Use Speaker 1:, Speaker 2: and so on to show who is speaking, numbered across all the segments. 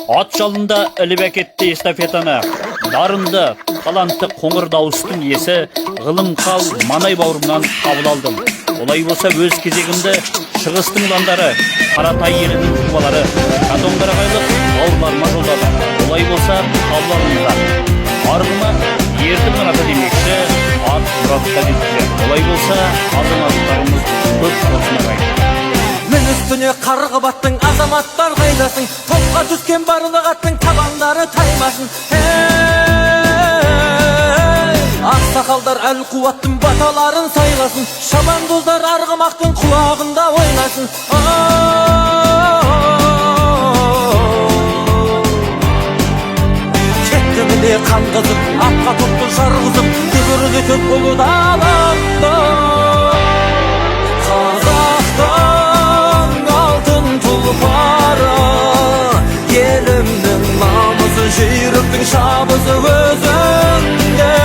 Speaker 1: Ат жалында іліп әкетті эстафетаны. Дарынды, талантты қоңыр дауыстың иесі ғылым қал Манай бауырымнан қабыл алдым. Олай болса өз кезегімді шығыстың ұландары, Қаратай елінің жұбалары, Катонқарағайлық бауырларыма жолдадым. Олай болса қабыл алыңыздар. Арғыма ертім ғана демекші, ат мұратқа жетті. Олай болса азаматтарымыз көп болсын ағайын.
Speaker 2: Мен үстіне қарғы баттың, азаматтар қайдасың, топқа түскен барлық аттың табандары таймасын. Ақсақалдар әл қуаттың баталарын сайласын, шабандоздар арғымақтың құлағында ойнасын. Кетті міне қан қызып, атқа топты жарғызып, дүбірлетіп ұлы даламды. Қазақтың алтын тұлпары, елімнің намысы, жүйріктің шабысы өзіңде.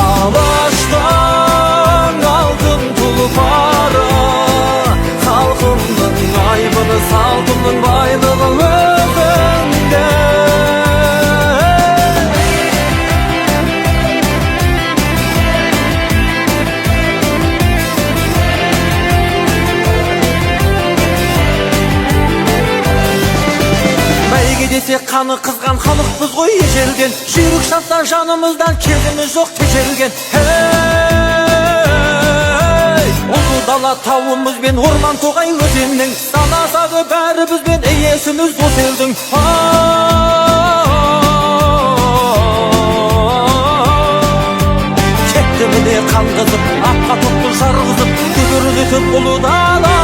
Speaker 2: Алаштың алтын тұлпары, халқымның айбыны, салтымның байлығы өзіңде. Десе қаны қызған халықпыз ғой ежелден, жүйрік шапсан жанымыздан кезіміз жоқ тежелген. Ұлы дала тауымыз бен орман тоғай өзеннің, санасады бәріміз бен иесіміз дос елдің. Кетті міне қан қызып, атқа топты жарғызып, дүбірлетіп ұлы дала.